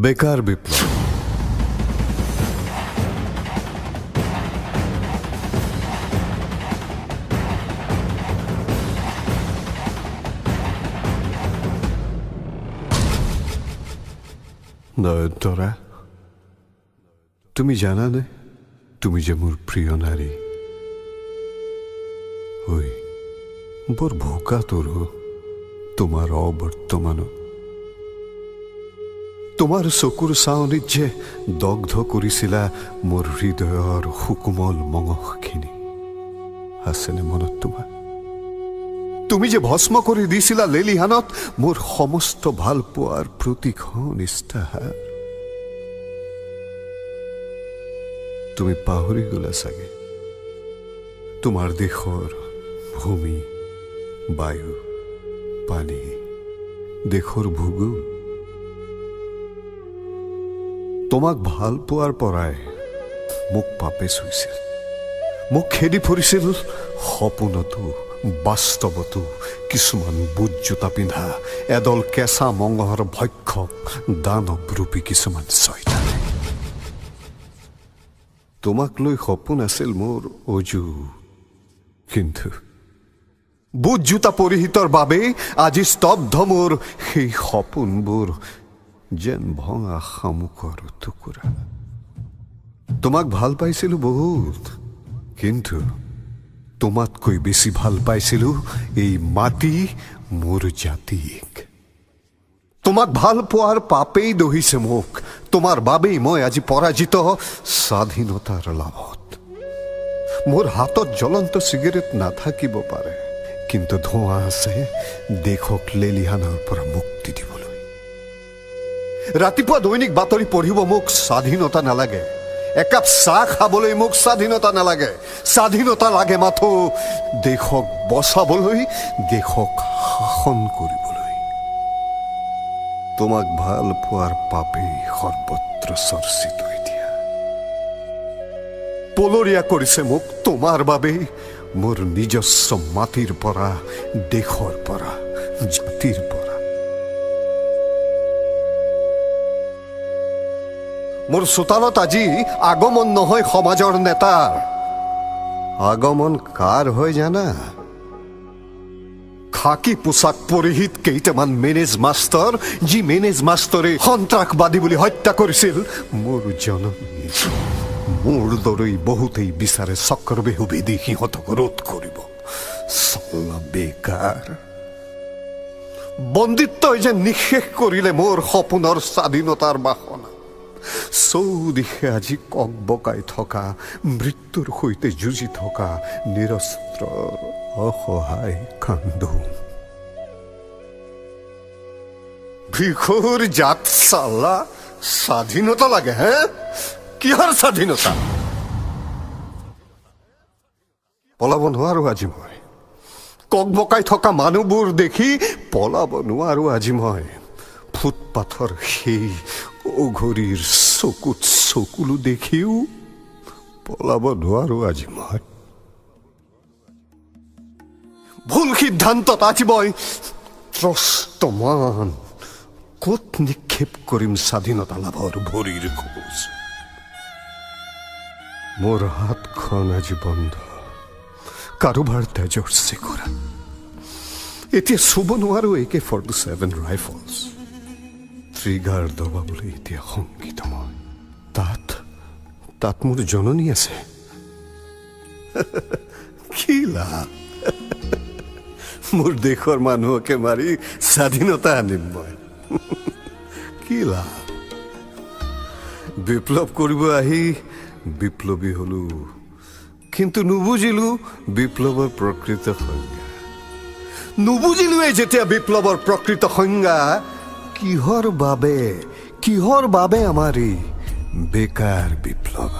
বেকাৰ বিপ্লব। নয়নতৰা, তুমি জানানে তুমি যে মোৰ প্ৰিয় নাৰী। ঐ বৰ ভোকা তোৰো তোমাৰ অবৰ্তমানত। তোমাৰ চকুৰ চাৱনিত যে দগ্ধ কৰিছিলা মোৰ হৃদয়ৰ সুকোমল মঙহখিনি, আছেনে মনত তোমাৰ? তুমি যে ভস্ম কৰি দিছিলা লেলিহানত মোৰ সমস্ত ভাল পোৱাৰ প্ৰতিখন ইস্তাহাৰ। তুমি পাহৰি গলা চাগে তোমাৰ দেশৰ ভূমি, বায়ু, পানী, দেশৰ ভূগোল। তোমাক ভাল পোৱাৰ পৰাই মোক পাপে চুইছিল, মোক খেদি ফুৰিছিল সপোনতো বাস্তৱতো কিছুমান বুট জোতা পিন্ধা এদল কেঁচা মঙহৰ ভক্ষক দানৱৰূপী কিছুমান ছয়তানে। তোমাক লৈ সপোন আছিল মোৰ অজু, কিন্তু বুট জোতা পৰিহিতৰ বাবেই আজি স্তব্ধ মোৰ সেই সপোনবোৰ যেন ভঙা শামুকৰ টুকুৰা। তোমাক ভাল পাইছিলো বহুত, কিন্তু তোমাতকৈ বেছি ভাল পাইছিলো এই মাটি, মোৰ জাতিক। তোমাক ভাল পোৱাৰ পাপেই দহিছে মোক, তোমাৰ বাবেই মই আজি পৰাজিত স্বাধীনতাৰ লাভত। মোৰ হাতত জ্বলন্ত চিগাৰেট নাথাকিব পাৰে, কিন্তু ধোঁৱা আছে দেশক লেলিহানৰ পৰা মুক্তি দিবলৈ। ৰাতিপুৱা দৈনিক বাতৰি পঢ়িব মোক স্বাধীনতা নালাগে, একাপ চাহ খাবলৈ মোক স্বাধীনতা নালাগে। স্বাধীনতা লাগে মাথো দেশক বচাবলৈ, দেশক শাসন কৰিবলৈ। তোমাক ভাল পোৱাৰ পাপেই সৰ্বত্ৰ চৰ্চিত এতিয়া। পলৰীয়া কৰিছে মোক তোমাৰ বাবেই মোৰ নিজস্ব মাটিৰ পৰা, দেশৰ পৰা, জাতিৰ পৰা। মোৰ চোতালত আজি আগমন নহয় সমাজৰ নেতাৰ, আগমন কাৰ হয় জানা? খাকী পোছাক পৰিহিত কেইটামান মেনেজ মাষ্টৰ, যি মেনেজ মাষ্টৰে সন্ত্ৰাসবাদী বুলি হত্যা কৰিছিল মোৰ জননী। মোৰ দৰেই বহুতেই বিচাৰে চক্ৰবেহু ভেদি সিহঁতক ৰোধ কৰিব। চলা বেকাৰ বন্দিত্বই যে নিঃশেষ কৰিলে মোৰ সপোনৰ স্বাধীনতাৰ বাসনা। চৌদিশে আজি কক বকাই থকা, মৃত্যুৰ সৈতে যুঁজি থকা নিৰস্ত্ৰ অসহায় কান্দো। ভিখুৰ জাত চালা, স্বাধীনতা লাগে হে? কিহৰ স্বাধীনতা? পলাব নোৱাৰো আজি মই, কক বকাই থকা মানুহবোৰ দেখি পলাব নোৱাৰো আজি মই। ফুটপাথৰ সেই অঘৰীৰ চকুত চকুলো দেখিও পলাব নোৱাৰো আজি মই। ভুল সিদ্ধান্তত আজি মই ত্ৰস্তমান। ক'ত নিক্ষেপ কৰিম স্বাধীনতা লাভৰ ভৰিৰ খোজ? মোৰ হাতখন আজি বন্ধ কাৰোবাৰ তেজৰ চিকৰা। এতিয়া চুব নোৱাৰো AK-47 ৰাইফলছ। ট্ৰিগাৰ দবাবলৈ এতিয়া সংগীত মই। তাত মোৰ জননী আছে। কি লাভ? মোৰ দেশৰ মানুহকে মাৰি স্বাধীনতা আনিম মই। কি লাভ? বিপ্লৱ কৰিব আহি বিপ্লৱী হলো, কিন্তু নুবুজিলো বিপ্লৱৰ প্ৰকৃত সংজ্ঞা। নুবুজিলোৱে যেতিয়া বিপ্লৱৰ প্ৰকৃত সংজ্ঞা, কিহৰ বাবে আমাৰ এই বেকাৰ বিপ্লৱ?